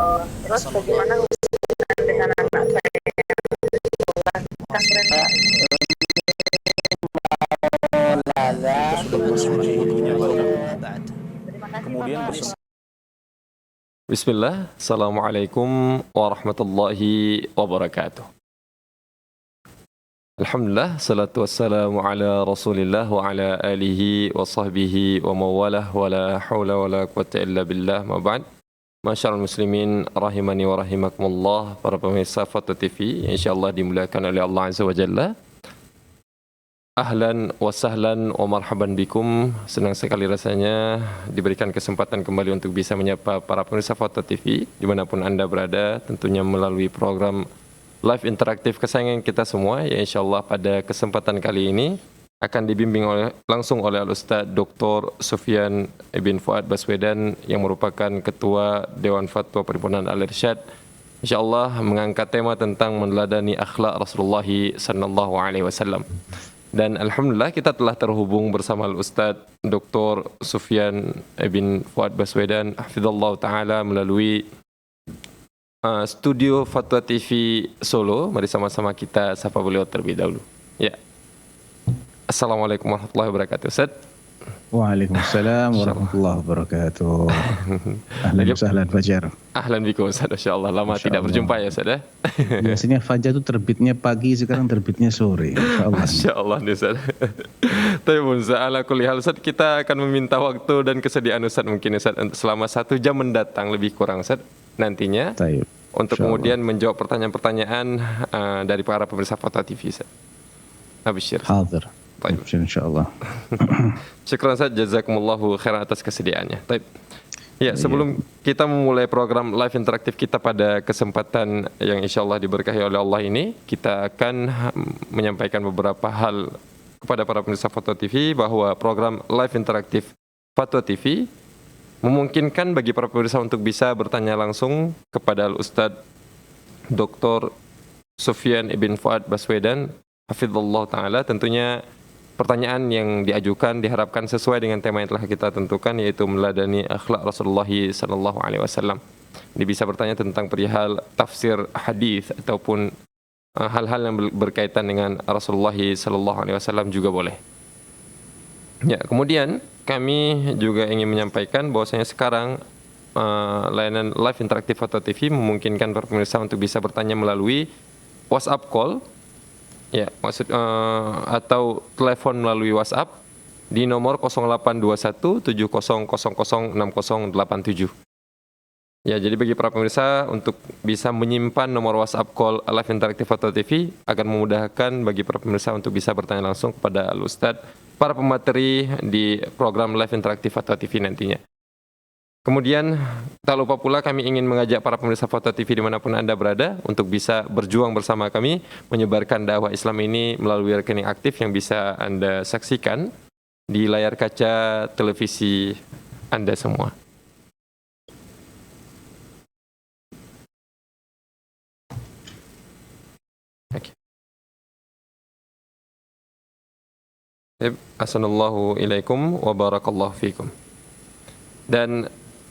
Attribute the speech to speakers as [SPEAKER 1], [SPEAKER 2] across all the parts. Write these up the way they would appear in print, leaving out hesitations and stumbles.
[SPEAKER 1] Terus bagaimana hubungan dengan anak saya yang sekolah pesantren? Terima kasih Bapak.
[SPEAKER 2] Bismillah, Assalamualaikum warahmatullahi wabarakatuh. Alhamdulillah, salatu wassalamu ala rasulillah wa ala alihi wa sahbihi wa mawalah wa la hawla wa la quwata illa billah ma ba'd. Masyarul muslimin rahimani wa rahimakumullah, para pemirsa Fatu TV yang insyaallah dimuliakan oleh Allah Azza wa Jalla. Ahlan wa sahlan wa marhaban bikum. Senang sekali rasanya diberikan kesempatan kembali untuk bisa menyapa para pemirsa Fatu TV dimanapun Anda berada, tentunya melalui program live interaktif kesayangan kita semua, ya insyaallah pada kesempatan kali ini akan dibimbing langsung oleh Al-Ustaz Dr. Sufyan Ibn Fuad Baswedan yang merupakan Ketua Dewan Fatwa Perhimpunan Al-Irsyad. InsyaAllah mengangkat tema tentang meneladani akhlak Rasulullah sallallahu alaihi wasallam. Dan alhamdulillah kita telah terhubung bersama Al-Ustaz Dr. Sufyan Ibn Fuad Baswedan hafizallahu taala melalui studio Fatwa TV Solo. Mari sama-sama kita sapa beliau terlebih dahulu. Ya. Assalamualaikum warahmatullahi wabarakatuh, Ustaz.
[SPEAKER 3] Waalaikumsalam warahmatullahi wabarakatuh. Ahlan wa sahlan Fajar.
[SPEAKER 2] Ahlan bikum Ustaz, insyaallah lama tidak berjumpa ya Ustaz.
[SPEAKER 3] Biasanya Fajar itu terbitnya pagi, sekarang terbitnya sore. Insyaallah.
[SPEAKER 2] Insyaallah nih Ustaz. Tapi Ustaz, ala kulli hal Ustaz, kita akan meminta waktu dan kesediaan Ustaz mungkin Ustaz selama 1 jam mendatang lebih kurang Ustaz nantinya.
[SPEAKER 3] Tayyib.
[SPEAKER 2] Untuk kemudian menjawab pertanyaan-pertanyaan dari para pemirsa Fatwa TV Ustaz. Absyir.
[SPEAKER 3] Hadir. Baik, insyaallah.
[SPEAKER 2] Syukran Ustaz, jazakumullahu khairan atas kesediaannya. Baik. Ya, sebelum kita memulai program live interaktif kita pada kesempatan yang insyaallah diberkahi oleh Allah ini, kita akan menyampaikan beberapa hal kepada para pemirsa Fatwa TV bahwa program live interaktif Fatwa TV memungkinkan bagi para pemirsa untuk bisa bertanya langsung kepada Al-Ustaz Dr. Sufyan Ibn Fuad Baswedan hafizallahu taala. Tentunya pertanyaan yang diajukan diharapkan sesuai dengan tema yang telah kita tentukan, yaitu meneladani akhlak Rasulullah sallallahu alaihi wasallam. Ini bisa bertanya tentang perihal tafsir hadis ataupun hal-hal yang berkaitan dengan Rasulullah sallallahu alaihi wasallam juga boleh. Ya, kemudian kami juga ingin menyampaikan bahwasanya sekarang layanan live interaktif Fatwa TV memungkinkan para pemirsa untuk bisa bertanya melalui WhatsApp call. Ya, atau telepon melalui WhatsApp di nomor 0821 7000 6087. Ya, jadi bagi para pemirsa untuk bisa menyimpan nomor WhatsApp call live interaktif Fatwa TV akan memudahkan bagi para pemirsa untuk bisa bertanya langsung kepada Al-Ustaz, para pemateri di program live interaktif Fatwa TV nantinya. Kemudian, tak lupa pula kami ingin mengajak para pemirsa Fatwa TV dimanapun Anda berada untuk bisa berjuang bersama kami menyebarkan dakwah Islam ini melalui rekening aktif yang bisa Anda saksikan di layar kaca televisi Anda semua. Okay. Assalamualaikum ilaikum wa barakallahu fikum. Dan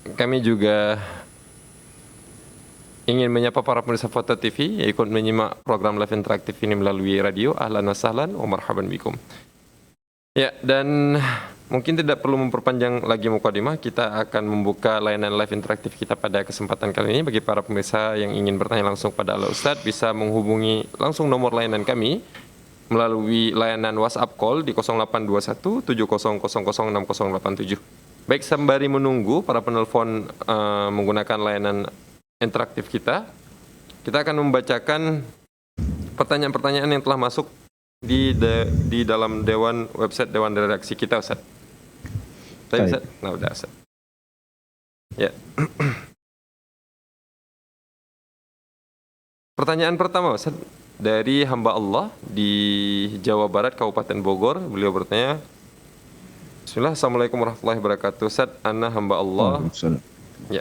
[SPEAKER 2] kami juga ingin menyapa para pemirsa Fatwa TV yang ikut menyimak program live interaktif ini melalui radio. Ahlan wa sahlan wa marhaban bikum. Ya, dan mungkin tidak perlu memperpanjang lagi mukadimah, kita akan membuka layanan live interaktif kita pada kesempatan kali ini. Bagi para pemirsa yang ingin bertanya langsung pada Al-Ustaz bisa menghubungi langsung nomor layanan kami melalui layanan WhatsApp call di 0821 7000 6087. Baik, sembari menunggu para penelpon menggunakan layanan interaktif kita akan membacakan pertanyaan-pertanyaan yang telah masuk di dalam website Dewan Redaksi kita, Ustaz. Saya Ustaz? Nah, udah, Ustaz. Ya. Pertanyaan pertama, Ustaz, dari hamba Allah di Jawa Barat, Kabupaten Bogor. Beliau bertanya, Bismillah, Assalamualaikum warahmatullahi wabarakatuh. Ustaz, ana hamba Allah. Ya.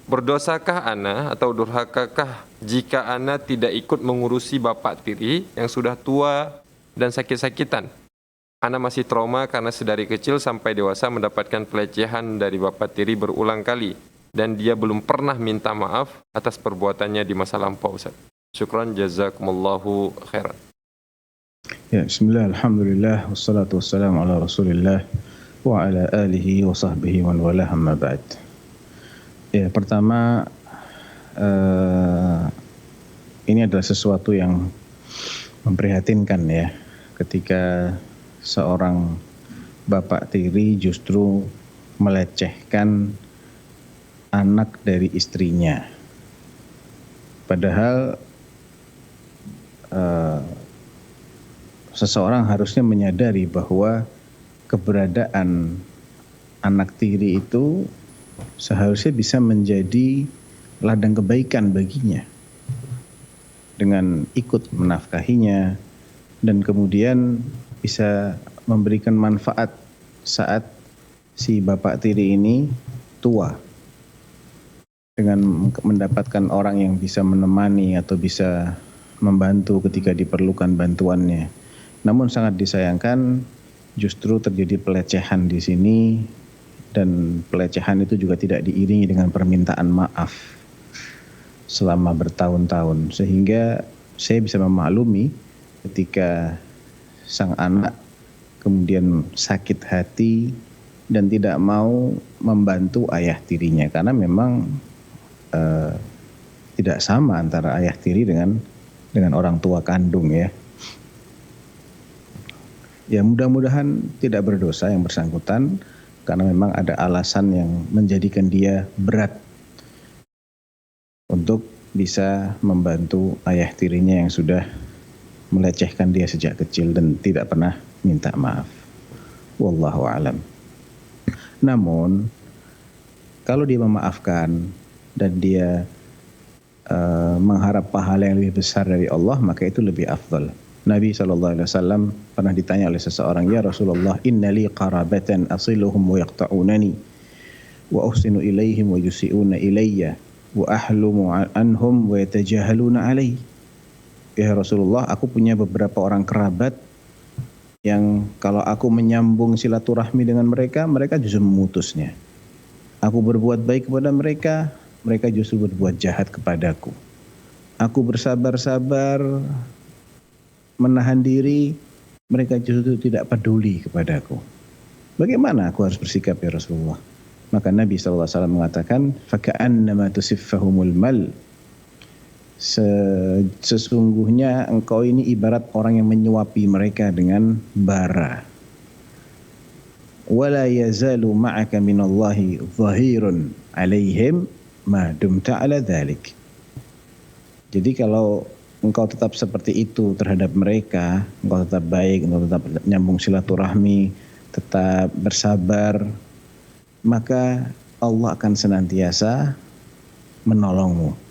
[SPEAKER 2] Berdosakah ana atau durhakakah jika ana tidak ikut mengurusi bapak tiri yang sudah tua dan sakit-sakitan? Ana masih trauma karena sedari kecil sampai dewasa mendapatkan pelecehan dari bapak tiri berulang kali. dan dia belum pernah minta maaf atas perbuatannya di masa lampau, Ustaz. Syukran, jazakumullahu khairan.
[SPEAKER 3] Ya, bismillah, alhamdulillah, wassalatu wassalamu ala rasulillah wa ala alihi wa sahbihi wa wala amma ba'd. Ya, pertama ini adalah sesuatu yang memprihatinkan ya, ketika seorang bapak tiri justru melecehkan anak dari istrinya. Padahal seseorang harusnya menyadari bahwa keberadaan anak tiri itu seharusnya bisa menjadi ladang kebaikan baginya dengan ikut menafkahinya dan kemudian bisa memberikan manfaat saat si bapak tiri ini tua, dengan mendapatkan orang yang bisa menemani atau bisa membantu ketika diperlukan bantuannya. Namun sangat disayangkan justru terjadi pelecehan di sini, dan pelecehan itu juga tidak diiringi dengan permintaan maaf selama bertahun-tahun, sehingga saya bisa memaklumi ketika sang anak kemudian sakit hati dan tidak mau membantu ayah tirinya, karena memang tidak sama antara ayah tiri dengan orang tua kandung ya. Ya, mudah-mudahan tidak berdosa yang bersangkutan, karena memang ada alasan yang menjadikan dia berat untuk bisa membantu ayah tirinya yang sudah melecehkan dia sejak kecil dan tidak pernah minta maaf. Wallahu a'lam. Namun kalau dia memaafkan dan dia mengharap pahala yang lebih besar dari Allah, maka itu lebih afdal. Nabi SAW pernah ditanya oleh seseorang, "Ya Rasulullah, inna li qarabatan asiluhum wa yaqta'unani wa uhsinu ilaihim wa yusi'una ilayya wa ahlumu anhum wa yatajahaluna alai." Ya Rasulullah, aku punya beberapa orang kerabat yang kalau aku menyambung silaturahmi dengan mereka, mereka justru memutusnya. Aku berbuat baik kepada mereka, mereka justru berbuat jahat kepadaku. Aku bersabar-sabar menahan diri, mereka justru tidak peduli kepadaku. Bagaimana aku harus bersikap ya Rasulullah? Maka Nabi SAW mengatakan, "Faka'annama tusiffahumul mal." Sesungguhnya engkau ini ibarat orang yang menyuapi mereka dengan bara. "Wala yazalu ma'aka minallahi dhahirun 'alaihim ma dumta 'ala dhalik." Jadi kalau engkau tetap seperti itu terhadap mereka, engkau tetap baik, engkau tetap nyambung silaturahmi, tetap bersabar, maka Allah akan senantiasa menolongmu.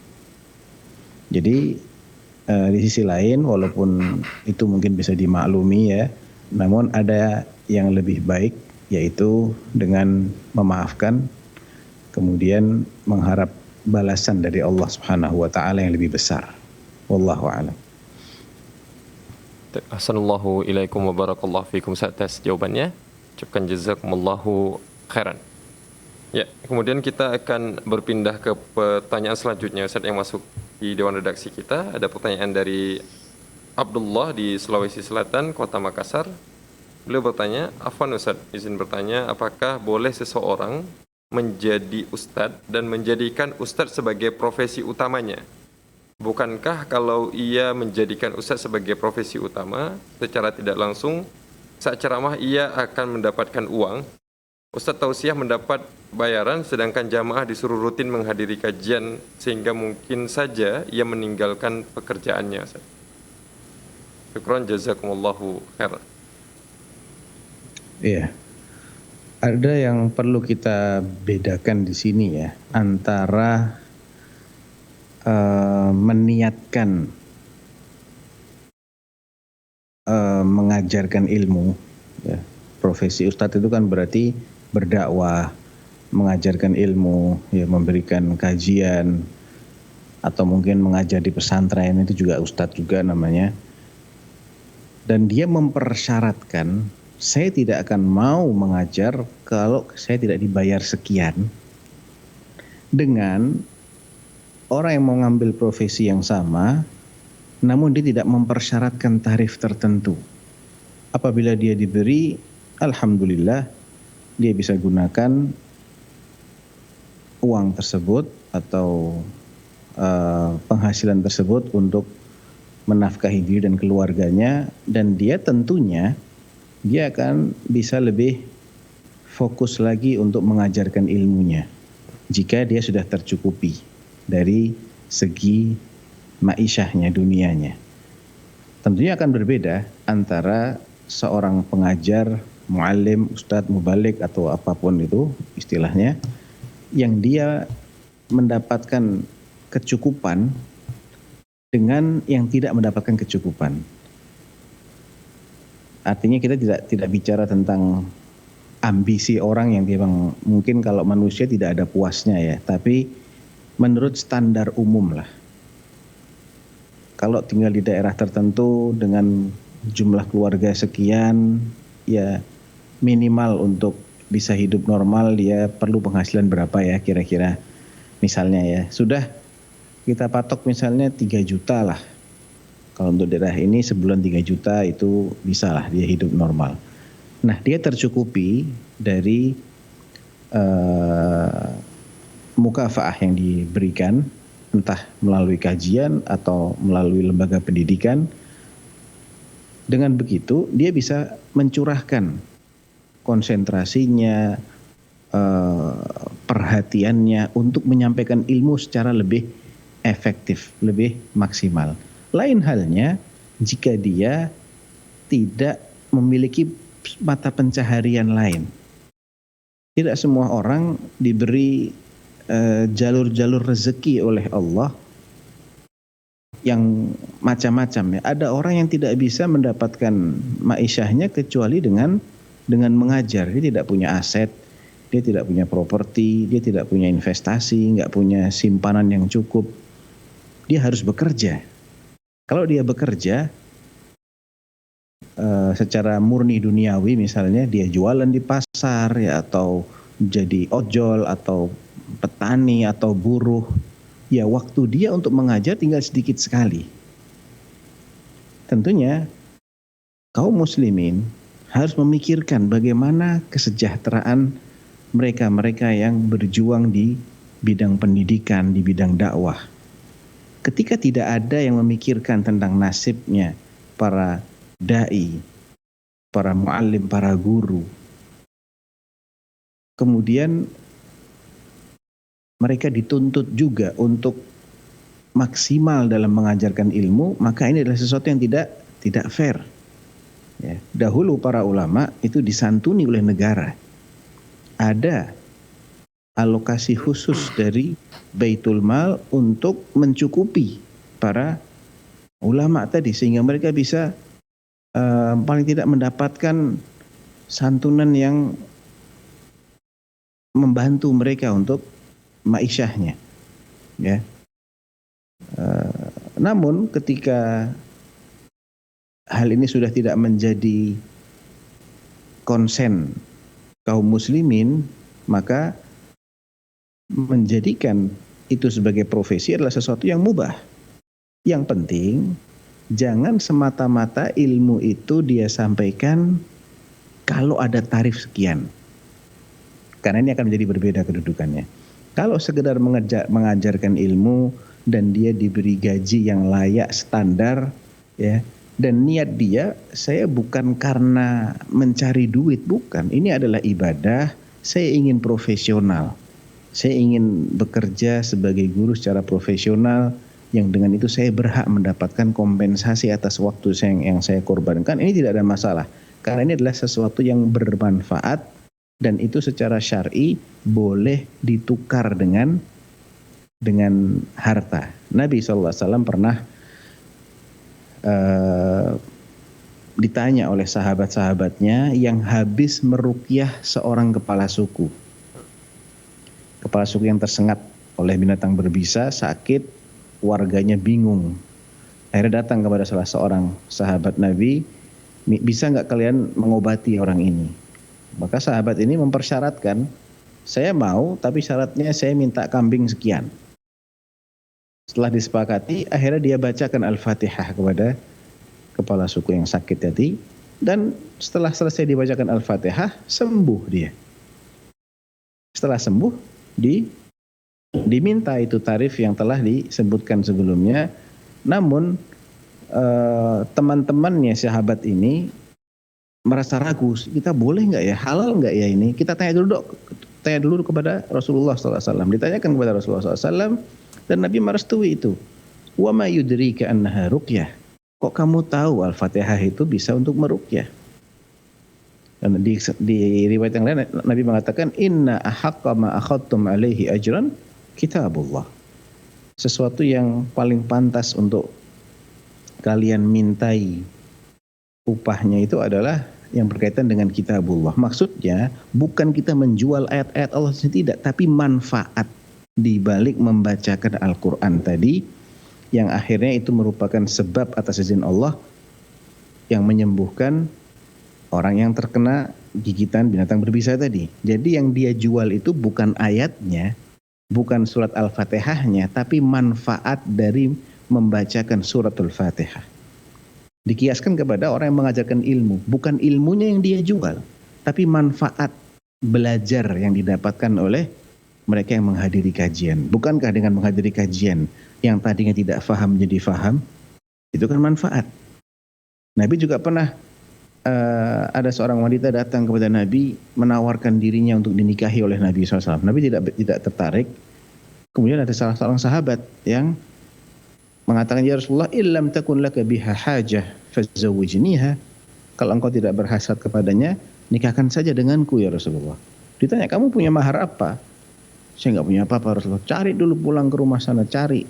[SPEAKER 3] Jadi di sisi lain, walaupun itu mungkin bisa dimaklumi ya, namun ada yang lebih baik, yaitu dengan memaafkan, kemudian mengharap balasan dari Allah Subhanahu wa taala yang lebih besar. Wallahu a'lam.
[SPEAKER 2] Ahsanallahu ilaikum wa barakallahu fikum atas jawabannya. Ucapkan jazakumullahu khairan. Ya, kemudian kita akan berpindah ke pertanyaan selanjutnya, Ustaz, yang masuk di Dewan Redaksi kita. Ada pertanyaan dari Abdullah di Sulawesi Selatan, Kota Makassar. Beliau bertanya, "Afwan Ustaz, izin bertanya, apakah boleh seseorang menjadi ustadz dan menjadikan ustadz sebagai profesi utamanya? Bukankah kalau ia menjadikan ustadz sebagai profesi utama, secara tidak langsung saat ceramah ia akan mendapatkan uang? Ustadz tausiah mendapat bayaran sedangkan jamaah disuruh rutin menghadiri kajian, sehingga mungkin saja ia meninggalkan pekerjaannya." Syukran, jazakumullahu khairan.
[SPEAKER 3] Iya. Ada yang perlu kita bedakan di sini ya, antara meniatkan mengajarkan ilmu ya. Profesi ustadz itu kan berarti berdakwah, mengajarkan ilmu ya, memberikan kajian, atau mungkin mengajar di pesantren, itu juga ustadz juga namanya. Dan dia mempersyaratkan, saya tidak akan mau mengajar kalau saya tidak dibayar sekian. dengan orang yang mau ngambil profesi yang sama, namun dia tidak mempersyaratkan tarif tertentu. Apabila dia diberi, alhamdulillah, dia bisa gunakan uang tersebut atau penghasilan tersebut untuk menafkahi diri dan keluarganya, dan dia tentunya dia akan bisa lebih fokus lagi untuk mengajarkan ilmunya jika dia sudah tercukupi dari segi ma'isyahnya, dunianya. Tentunya akan berbeda antara seorang pengajar, muallim, ustadz, mubalik atau apapun itu istilahnya, yang dia mendapatkan kecukupan dengan yang tidak mendapatkan kecukupan. Artinya kita tidak bicara tentang ambisi orang yang memang mungkin kalau manusia tidak ada puasnya ya, tapi menurut standar umum lah. Kalau tinggal di daerah tertentu dengan jumlah keluarga sekian, ya minimal untuk bisa hidup normal dia perlu penghasilan berapa ya kira-kira. Misalnya ya, sudah kita patok misalnya 3 juta lah. Kalau untuk daerah ini sebulan 3 juta itu bisa lah dia hidup normal. Nah, dia tercukupi dari mukafaah yang diberikan, entah melalui kajian atau melalui lembaga pendidikan. Dengan begitu dia bisa mencurahkan konsentrasinya, perhatiannya untuk menyampaikan ilmu secara lebih efektif, lebih maksimal. Lain halnya jika dia tidak memiliki mata pencaharian lain. Tidak semua orang diberi jalur-jalur rezeki oleh Allah yang macam-macam ya. Ada orang yang tidak bisa mendapatkan ma'isyahnya kecuali dengan mengajar. Dia tidak punya aset, dia tidak punya properti, dia tidak punya investasi, nggak punya simpanan yang cukup. Dia harus bekerja. Kalau dia bekerja secara murni duniawi, misalnya dia jualan di pasar ya, atau jadi ojol atau petani atau buruh, ya waktu dia untuk mengajar tinggal sedikit sekali. Tentunya kaum muslimin harus memikirkan bagaimana kesejahteraan mereka-mereka yang berjuang di bidang pendidikan, di bidang dakwah. Ketika tidak ada yang memikirkan tentang nasibnya para dai, para muallim, para guru, kemudian mereka dituntut juga untuk maksimal dalam mengajarkan ilmu, maka ini adalah sesuatu yang tidak fair. Ya, dahulu para ulama itu disantuni oleh negara. Ada alokasi khusus dari Baitul Mal untuk mencukupi para ulama tadi, sehingga mereka bisa paling tidak mendapatkan santunan yang membantu mereka untuk ma'isyahnya. Ya. Namun ketika hal ini sudah tidak menjadi konsen kaum muslimin, maka menjadikan itu sebagai profesi adalah sesuatu yang mubah. Yang penting jangan semata-mata ilmu itu dia sampaikan kalau ada tarif sekian, karena ini akan menjadi berbeda kedudukannya. Kalau sekedar mengajarkan ilmu dan dia diberi gaji yang layak standar ya, dan niat dia, saya bukan karena mencari duit, bukan. Ini adalah ibadah, saya ingin profesional. Saya ingin bekerja sebagai guru secara profesional, yang dengan itu saya berhak mendapatkan kompensasi atas waktu yang saya korbankan. Ini tidak ada masalah, karena ini adalah sesuatu yang bermanfaat, dan itu secara syar'i boleh ditukar dengan harta. Nabi SAW pernah ditanya oleh sahabat-sahabatnya yang habis meruqyah seorang kepala suku. Kepala suku yang tersengat oleh binatang berbisa, sakit, warganya bingung. Akhirnya datang kepada salah seorang sahabat Nabi, bisa nggak kalian mengobati orang ini? Maka sahabat ini mempersyaratkan saya mau tapi syaratnya saya minta kambing sekian. Setelah disepakati, akhirnya dia bacakan Al-Fatihah kepada kepala suku yang sakit tadi, dan setelah selesai dibacakan Al-Fatihah, sembuh dia. Setelah sembuh, diminta itu tarif yang telah disebutkan sebelumnya. Namun teman-temannya sahabat ini merasa ragu, kita boleh nggak ya, halal nggak ya ini? Kita tanya dulu kepada Rasulullah SAW. Ditanyakan kepada Rasulullah SAW, dan Nabi merestui itu. Wa ma yudrika annaha ruqyah. Kok kamu tahu Al-Fatihah itu bisa untuk meruqyah? Dan di riwayat yang lain Nabi mengatakan, inna ahaqqa ma akhadtum alaihi ajran kitabullah. Sesuatu yang paling pantas untuk kalian mintai upahnya itu adalah yang berkaitan dengan kitabullah. Maksudnya bukan kita menjual ayat-ayat Allah sendiri, tidak, tapi manfaat di balik membacakan Al-Quran tadi, yang akhirnya itu merupakan sebab atas izin Allah yang menyembuhkan orang yang terkena gigitan binatang berbisa tadi. Jadi yang dia jual itu bukan ayatnya, bukan surat Al-Fatihahnya, tapi manfaat dari membacakan surat Al-Fatihah. Dikiaskan kepada orang yang mengajarkan ilmu, bukan ilmunya yang dia jual, tapi manfaat belajar yang didapatkan oleh mereka yang menghadiri kajian. Bukankah dengan menghadiri kajian yang tadinya tidak faham menjadi faham? Itu kan manfaat. Nabi juga pernah ada seorang wanita datang kepada Nabi menawarkan dirinya untuk dinikahi oleh Nabi SAW. Nabi tidak tertarik. Kemudian ada salah seorang sahabat yang mengatakan, ya Rasulullah, illam takun laka biha hajah fazawwijniha. Kalau engkau tidak berhasrat kepadanya, nikahkan saja denganku ya Rasulullah. Ditanya, kamu punya mahar apa? Saya nggak punya apa-apa Rasulullah. Cari dulu, pulang ke rumah sana, cari.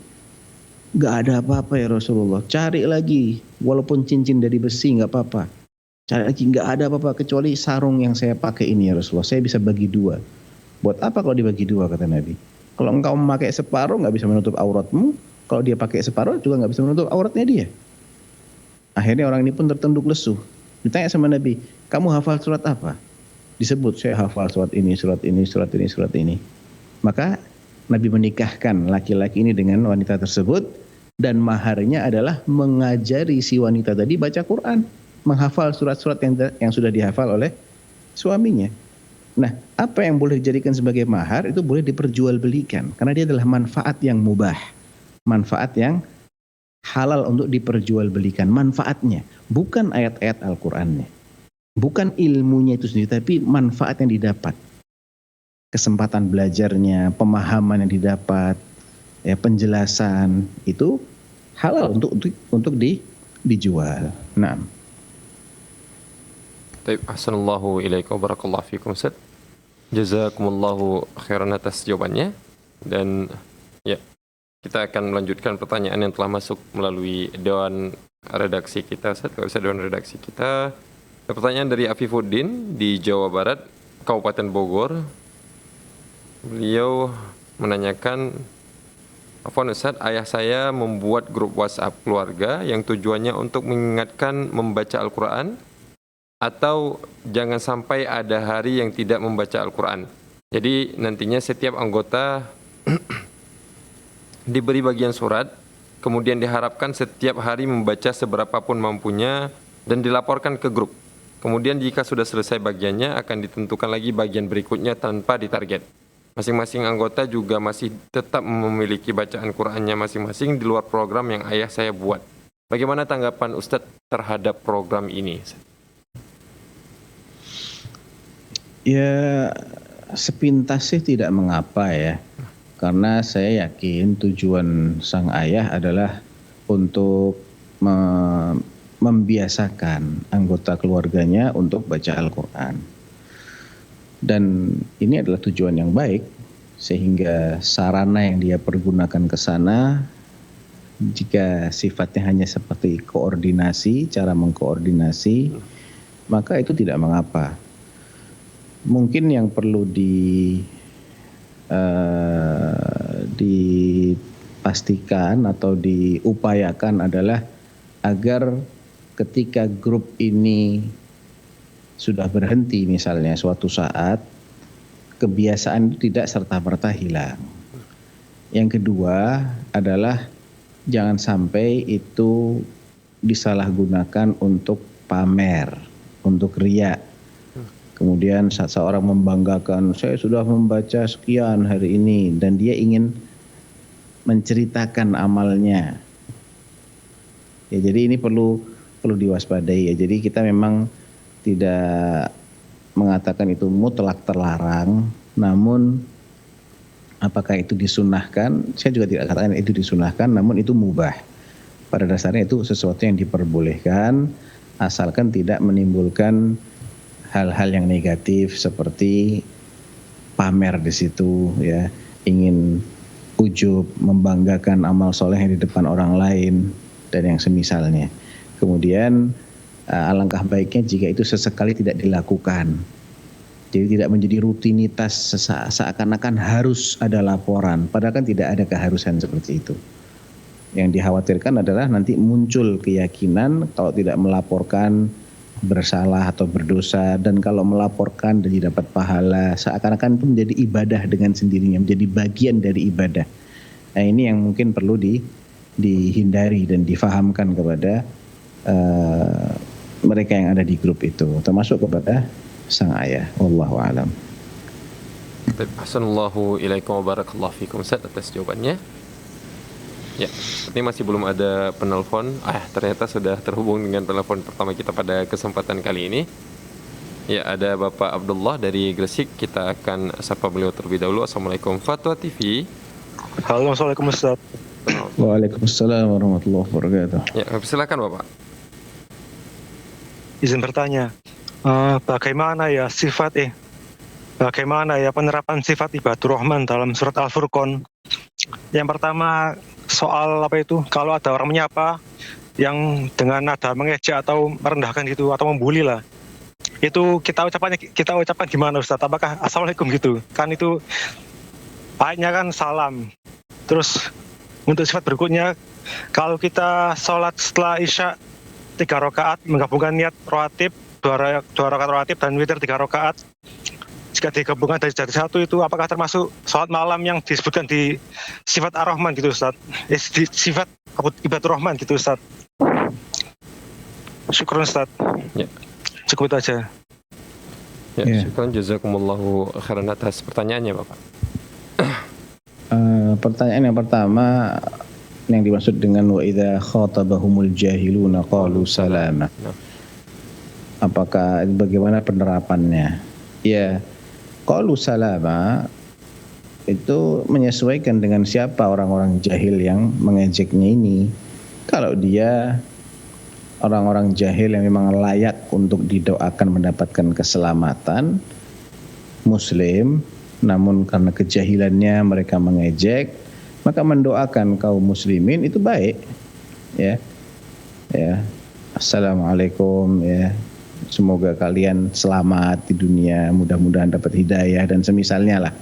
[SPEAKER 3] Nggak ada apa-apa ya Rasulullah. Cari lagi, walaupun cincin dari besi nggak apa-apa. Cari lagi, nggak ada apa-apa kecuali sarung yang saya pakai ini ya Rasulullah. Saya bisa bagi dua. Buat apa kalau dibagi dua, kata Nabi? Kalau engkau memakai separuh nggak bisa menutup auratmu. Kalau dia pakai separuh juga nggak bisa menutup auratnya dia. Akhirnya orang ini pun tertunduk lesu. Ditanya sama Nabi, kamu hafal surat apa? Disebut, saya hafal surat ini, surat ini, surat ini, surat ini. Maka Nabi menikahkan laki-laki ini dengan wanita tersebut, dan maharnya adalah mengajari si wanita tadi baca Quran, menghafal surat-surat yang sudah dihafal oleh suaminya. Nah, apa yang boleh dijadikan sebagai mahar itu boleh diperjualbelikan karena dia adalah manfaat yang mubah, manfaat yang halal untuk diperjualbelikan. Manfaatnya bukan ayat-ayat Al-Qur'annya, bukan ilmunya itu sendiri, tapi manfaat yang didapat, kesempatan belajarnya, pemahaman yang didapat, ya, penjelasan itu halal untuk dijual. Nah,
[SPEAKER 2] Baik, ahsanallahu ilaikum wa barakallahu fikum Ustaz. Jazakumullahu khairan atas jawabannya. Dan ya, kita akan melanjutkan pertanyaan yang telah masuk melalui dewan redaksi kita, Ustaz. Dewan redaksi kita. Ada pertanyaan dari Afifuddin di Jawa Barat, Kabupaten Bogor. Beliau menanyakan, Afwan Ustaz, ayah saya membuat grup WhatsApp keluarga yang tujuannya untuk mengingatkan membaca Al-Quran, atau jangan sampai ada hari yang tidak membaca Al-Quran. Jadi nantinya setiap anggota diberi bagian surat, kemudian diharapkan setiap hari membaca seberapapun mampunya dan dilaporkan ke grup. Kemudian jika sudah selesai bagiannya, akan ditentukan lagi bagian berikutnya tanpa ditarget. Masing-masing anggota juga masih tetap memiliki bacaan Qurannya masing-masing di luar program yang ayah saya buat. Bagaimana tanggapan Ustadz terhadap program ini?
[SPEAKER 3] ya sepintas sih tidak mengapa ya, karena saya yakin tujuan sang ayah adalah untuk membiasakan anggota keluarganya untuk baca Al-Quran. Dan ini adalah tujuan yang baik, sehingga sarana yang dia pergunakan ke sana, jika sifatnya hanya seperti koordinasi, cara mengkoordinasi, maka itu tidak mengapa. Mungkin yang perlu dipastikan atau diupayakan adalah agar ketika grup ini sudah berhenti misalnya suatu saat, kebiasaan itu tidak serta-merta hilang. Yang kedua adalah jangan sampai itu disalahgunakan untuk pamer, untuk riya. Kemudian saat seorang membanggakan, saya sudah membaca sekian hari ini, dan dia ingin menceritakan amalnya. Ya, jadi ini perlu diwaspadai ya. Jadi kita memang tidak mengatakan itu mutlak terlarang, namun apakah itu disunahkan? Saya juga tidak katakan itu disunahkan, namun itu mubah. Pada dasarnya itu sesuatu yang diperbolehkan, asalkan tidak menimbulkan hal-hal yang negatif seperti pamer di situ, ya, ingin ujub, membanggakan amal soleh di depan orang lain dan yang semisalnya. Kemudian alangkah baiknya jika itu sesekali tidak dilakukan. Jadi tidak menjadi rutinitas seakan-akan harus ada laporan, padahal kan tidak ada keharusan seperti itu. Yang dikhawatirkan adalah nanti muncul keyakinan kalau tidak melaporkan bersalah atau berdosa, dan kalau melaporkan dan dapat pahala, seakan-akan itu menjadi ibadah dengan sendirinya, menjadi bagian dari ibadah. Nah, ini yang mungkin perlu dihindari dan difahamkan kepada mereka yang ada di grup itu, termasuk kepada sang ayah. Wallahu a'lam.
[SPEAKER 2] Ahsanallahu ilaikum wa barakallahu fikum Ustaz atas jawabannya. Ya, ini masih belum ada penelpon. Ternyata sudah terhubung dengan penelpon pertama kita pada kesempatan kali ini. Ya, ada Bapak Abdullah dari Gresik. Kita akan sapa beliau terlebih dahulu. Assalamualaikum. Fatwa TV.
[SPEAKER 4] Halo, Assalamualaikum Ustaz.
[SPEAKER 3] Waalaikumsalam warahmatullahi wabarakatuh.
[SPEAKER 2] Ya, silakan Bapak.
[SPEAKER 4] Izin bertanya, bagaimana ya penerapan sifat ibadur rahman dalam surat Al-Furqan? Yang pertama soal kalau ada orang menyapa yang dengan nada mengejek atau merendahkan gitu atau membuli lah, itu kita ucapkan gimana Ustaz? Apakah assalamualaikum gitu? Kan itu ayatnya kan salam. Terus untuk sifat berikutnya, kalau kita sholat setelah isya 3 rakaat menggabungkan niat rawatib 2 rakaat rawatib dan witir 3 rakaat, jika digabungkan dari jadi satu, itu apakah termasuk sholat malam yang disebutkan di sifat ar-Rahman gitu Ustaz? Di sifat ibadur Rahman gitu Ustaz. Syukur Ustaz.
[SPEAKER 2] Ya.
[SPEAKER 4] Cukup itu aja.
[SPEAKER 2] Ya, syukran jazakumullahu khairan atas pertanyaannya Bapak.
[SPEAKER 3] Pertanyaan yang pertama yang dimaksud dengan wa idza khatabahumul jahiluna qalu salama. Apakah bagaimana penerapannya? Ya, qalu salama itu menyesuaikan dengan siapa orang-orang jahil yang mengejeknya ini. Kalau dia orang-orang jahil yang memang layak untuk didoakan mendapatkan keselamatan, muslim, namun karena kejahilannya mereka mengejek, maka mendoakan kaum muslimin itu baik, ya. Assalamualaikum, ya. Semoga kalian selamat di dunia, mudah-mudahan dapat hidayah dan semisalnya lah.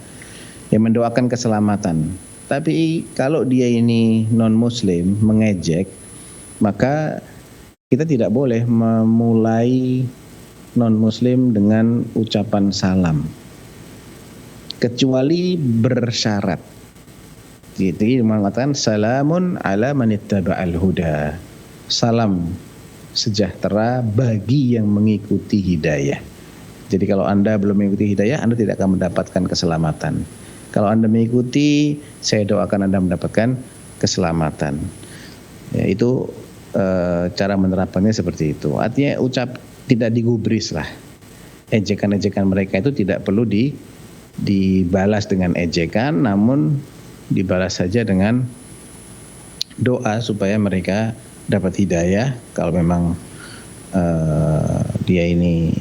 [SPEAKER 3] Ya, mendoakan keselamatan. Tapi kalau dia ini non muslim mengejek, maka kita tidak boleh memulai non muslim dengan ucapan salam, kecuali bersyarat. Jadi mengatakan salamun ala manittaba'al huda. Salam sejahtera bagi yang mengikuti hidayah. Jadi kalau Anda belum mengikuti hidayah, Anda tidak akan mendapatkan keselamatan. Kalau Anda mengikuti, saya doakan Anda mendapatkan keselamatan. Ya, itu cara menerapkannya seperti itu. Artinya tidak digubris lah. Ejekan-ejekan mereka itu tidak perlu dibalas dengan ejekan, namun dibalas saja dengan doa supaya mereka dapat hidayah. Kalau memang dia ini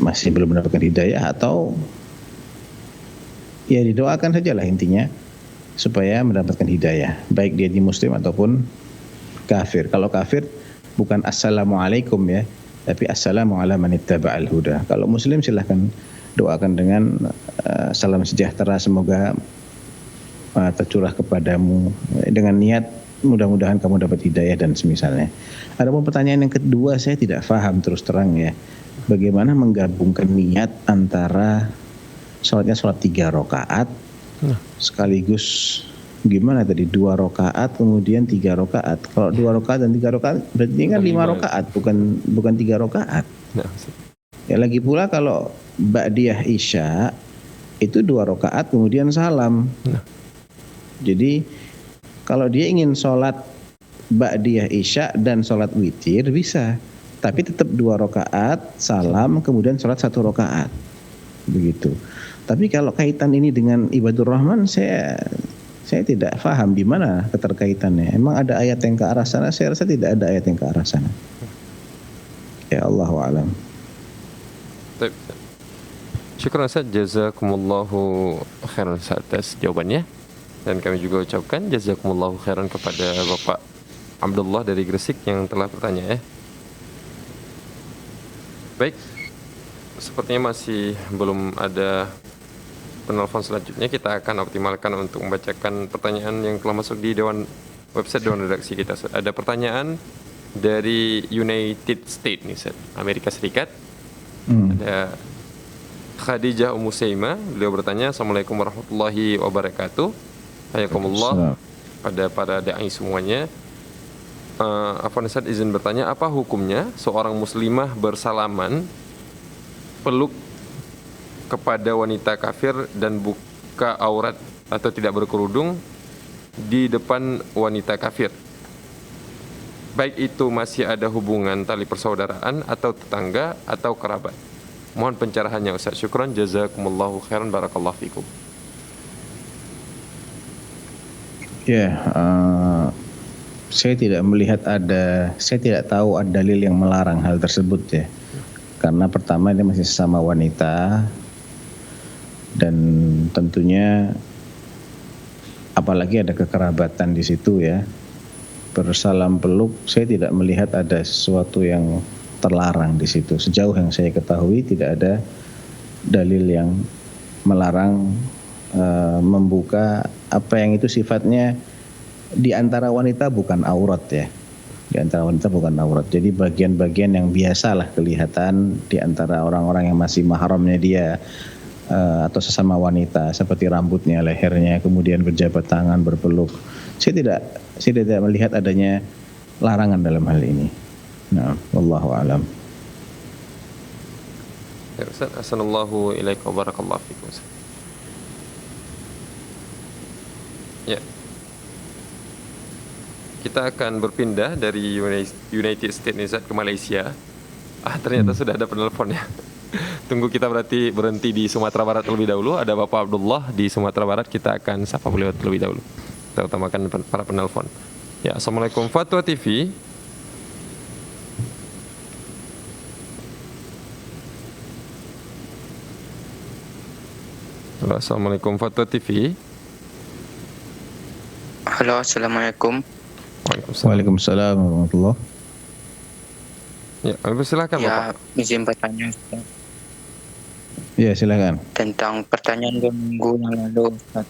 [SPEAKER 3] masih belum mendapatkan hidayah, atau ya didoakan sajalah intinya supaya mendapatkan hidayah, baik dia di muslim ataupun kafir. Kalau kafir bukan assalamualaikum ya, tapi assalamu ala manittaba'al huda. Kalau muslim silahkan doakan dengan salam sejahtera, semoga tercurah kepadamu dengan niat mudah-mudahan kamu dapat hidayah dan semisalnya. Adapun pertanyaan yang kedua, saya tidak paham terus terang ya, bagaimana menggabungkan niat antara sholatnya sholat 3 rakaat sekaligus gimana tadi 2 rakaat kemudian 3 rakaat. Kalau 2 rakaat dan 3 rakaat berarti ini kan 5 rakaat bukan 3 rakaat.
[SPEAKER 2] Nah,
[SPEAKER 3] Ya lagi pula kalau ba'diyah isya itu 2 rakaat kemudian salam. Jadi kalau dia ingin sholat ba'diyah isya dan sholat witir bisa, tapi tetap 2 rakaat salam kemudian sholat 1 rakaat begitu. Tapi kalau kaitan ini dengan ibadur rahman saya tidak paham di mana keterkaitannya. Emang ada ayat yang ke arah sana? Saya rasa tidak ada ayat yang ke arah sana. Ya Allahu a'lam.
[SPEAKER 2] baik. Syukran Ustaz, jazakumullahu khairan atas jawabannya. Dan kami juga ucapkan jazakumullahu khairan kepada Bapak Abdullah dari Gresik yang telah bertanya ya. Baik, sepertinya masih belum ada penelpon selanjutnya. Kita akan optimalkan untuk membacakan pertanyaan yang telah masuk di website Dewan Redaksi kita. Ada pertanyaan dari United States nih, Ustaz, Amerika Serikat. Ada Khadijah Umusaima, beliau bertanya, Assalamualaikum warahmatullahi wabarakatuh. Hayakumullah pada para dai semuanya. Afwan Ustaz, izin bertanya, apa hukumnya seorang muslimah bersalaman peluk kepada wanita kafir dan buka aurat atau tidak berkerudung di depan wanita kafir, baik itu masih ada hubungan tali persaudaraan atau tetangga atau kerabat? Mohon pencerahannya Ustaz. Syukran, jazakumullahu khairan, barakallahu fikum.
[SPEAKER 3] Ya, saya tidak tahu ada dalil yang melarang hal tersebut ya. Karena pertama dia masih sesama wanita dan tentunya apalagi ada kekerabatan di situ ya. Bersalam peluk, saya tidak melihat ada sesuatu yang terlarang di situ. Sejauh yang saya ketahui tidak ada dalil yang melarang membuka apa yang itu sifatnya di antara wanita bukan aurat ya. Di antara wanita bukan aurat. Jadi bagian-bagian yang biasalah kelihatan di antara orang-orang yang masih mahramnya dia atau sesama wanita, seperti rambutnya, lehernya, kemudian berjabat tangan, berpeluk. Saya tidak melihat adanya larangan dalam hal ini. Nah, wallahu a'lam.
[SPEAKER 2] Ya Ustaz, assalamualaikum wa barakallahu fikum. Ya. Kita akan berpindah dari United States Ustaz ke Malaysia. Ternyata sudah ada penelponnya. Tunggu, kita berarti berhenti di Sumatera Barat terlebih dahulu. Ada Bapak Abdullah di Sumatera Barat, kita akan sapa beliau terlebih dahulu. Kita utamakan para penelpon. Ya, Assalamualaikum Fatwa TV. Halo, Assalamualaikum Fatwa TV.
[SPEAKER 5] Halo, Assalamualaikum.
[SPEAKER 3] Waalaikumsalam warahmatullahi.
[SPEAKER 2] Ya, silakan
[SPEAKER 5] Ya,
[SPEAKER 2] Bapak.
[SPEAKER 5] izin bertanya Ustaz.
[SPEAKER 3] Ya, silakan.
[SPEAKER 5] Tentang pertanyaan 2 minggu yang lalu Ustaz.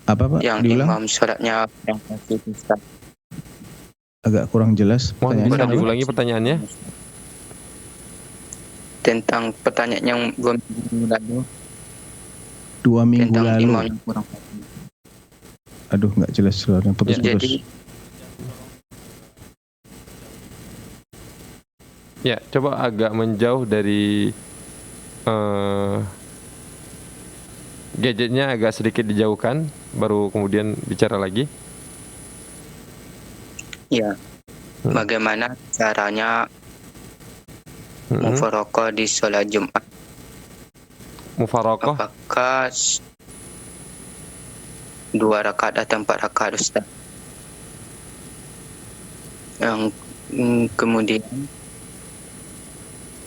[SPEAKER 3] Apa Pak?
[SPEAKER 5] Yang
[SPEAKER 3] Diulang?
[SPEAKER 5] imam sholatnya yang pasti Ustaz.
[SPEAKER 3] Agak kurang jelas
[SPEAKER 2] Mohon bisa
[SPEAKER 3] pertanyaannya.
[SPEAKER 2] diulangi pertanyaannya.
[SPEAKER 5] Tentang pertanyaan yang 2 minggu lalu
[SPEAKER 3] 2 minggu
[SPEAKER 5] tentang
[SPEAKER 3] lalu.
[SPEAKER 5] imam yang kurang pasti.
[SPEAKER 3] Aduh, nggak jelas suaranya, putus-putus.
[SPEAKER 5] Jadi
[SPEAKER 2] Ya, coba agak menjauh dari gadgetnya, agak sedikit dijauhkan, baru kemudian bicara lagi.
[SPEAKER 5] ya, bagaimana caranya mufaraqah di sholat Jumat?
[SPEAKER 2] Mufaraqah.
[SPEAKER 5] Apakah 2 rakaat atau 4 rakaat Ustaz? Yang kemudian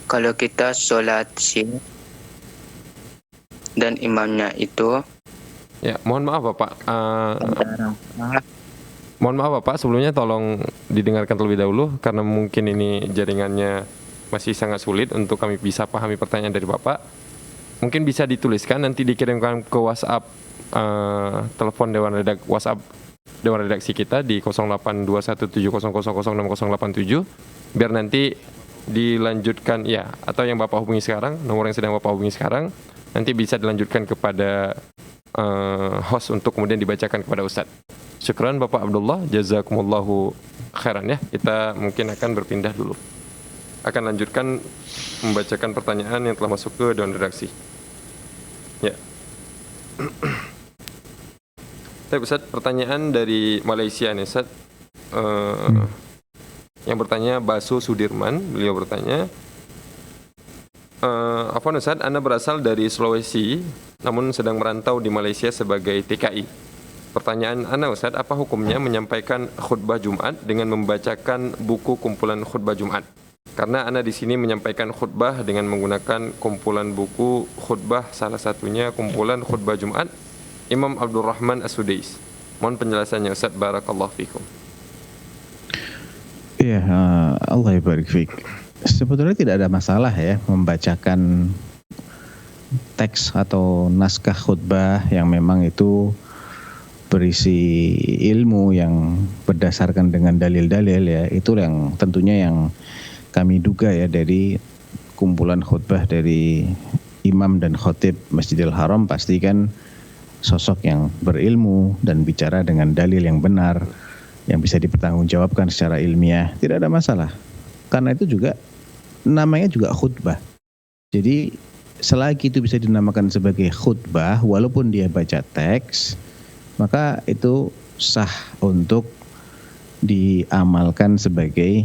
[SPEAKER 5] kalau kita sholat siang dan imamnya itu
[SPEAKER 2] Ya, mohon maaf Bapak.
[SPEAKER 5] antara
[SPEAKER 2] Mohon maaf Bapak, sebelumnya tolong didengarkan terlebih dahulu karena mungkin ini jaringannya masih sangat sulit untuk kami bisa pahami pertanyaan dari Bapak. Mungkin bisa dituliskan, nanti dikirimkan ke WhatsApp telepon WhatsApp Dewan Redaksi kita di 082170006087 biar nanti dilanjutkan ya, atau yang Bapak hubungi sekarang, nomor yang sedang Bapak hubungi sekarang, nanti bisa dilanjutkan kepada host untuk kemudian dibacakan kepada Ustadz. Syukran Bapak Abdullah, jazakumullahu khairan ya. Kita mungkin akan berpindah dulu. Akan lanjutkan membacakan pertanyaan yang telah masuk ke daun redaksi. Ya. Tapi Ustaz, pertanyaan dari Malaysia nih Ustaz. Yang bertanya Basu Sudirman, beliau bertanya, Afwan Ustaz, Anda berasal dari Sulawesi, namun sedang merantau di Malaysia sebagai TKI. Pertanyaan Anda Ustaz, apa hukumnya menyampaikan khutbah Jumat dengan membacakan buku kumpulan khutbah Jumat? Karena Anda di sini menyampaikan khutbah dengan menggunakan kumpulan buku khutbah, salah satunya kumpulan khutbah Jumat Imam Abdul Rahman As-Sudais. Mohon penjelasannya Ustaz, barakallahu fikum.
[SPEAKER 3] Iya, Allah barik fiik. Sebetulnya tidak ada masalah ya membacakan teks atau naskah khutbah yang memang itu berisi ilmu yang berdasarkan dengan dalil-dalil ya. Itu yang tentunya yang kami duga ya dari kumpulan khutbah dari imam dan khotib Masjidil Haram, pasti kan sosok yang berilmu dan bicara dengan dalil yang benar yang bisa dipertanggungjawabkan secara ilmiah. Tidak ada masalah. Karena itu juga namanya juga khutbah. Jadi selagi itu bisa dinamakan sebagai khutbah walaupun dia baca teks, maka itu sah untuk diamalkan sebagai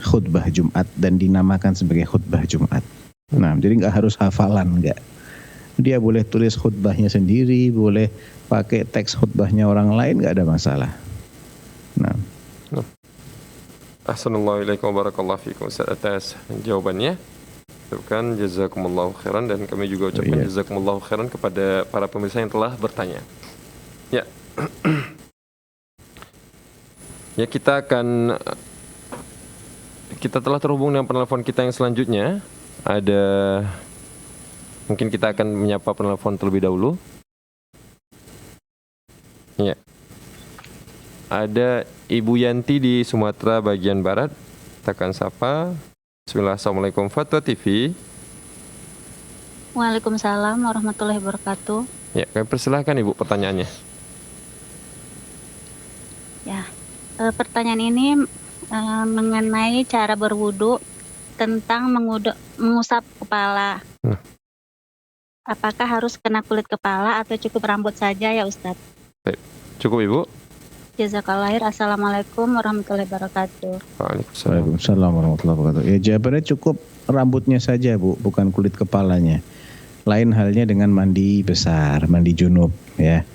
[SPEAKER 3] khutbah Jumat dan dinamakan sebagai khutbah Jumat. Nah, jadi nggak harus hafalan, nggak. Dia boleh tulis khutbahnya sendiri, boleh pakai teks khutbahnya orang lain, nggak ada masalah. Nah.
[SPEAKER 2] Assalamualaikum warahmatullahi wabarakatuh Ustaz atas jawabannya. Ucapkan jazakumullahu khairan, dan kami juga ucapkan jazakumullahu khairan kepada para pemirsa yang telah bertanya. Ya. Ya, kita telah terhubung dengan penelpon kita yang selanjutnya. Mungkin kita akan menyapa penelpon terlebih dahulu. Ya. Ada Ibu Yanti di Sumatera bagian Barat. Kita akan sapa. Bismillah, Assalamualaikum Fatwa TV.
[SPEAKER 6] Waalaikumsalam warahmatullahi wabarakatuh.
[SPEAKER 2] Ya, kami persilahkan Ibu pertanyaannya.
[SPEAKER 6] Ya, pertanyaan ini mengenai cara berwudu tentang mengusap kepala. Apakah harus kena kulit kepala atau cukup rambut saja ya Ustadz?
[SPEAKER 2] Baik. Cukup Ibu.
[SPEAKER 6] Jazakallah khair. Assalamualaikum warahmatullahi wabarakatuh.
[SPEAKER 3] Waalaikumsalam warahmatullahi wabarakatuh. Ya, jawabannya cukup rambutnya saja Bu, bukan kulit kepalanya. Lain halnya dengan mandi besar, mandi junub ya.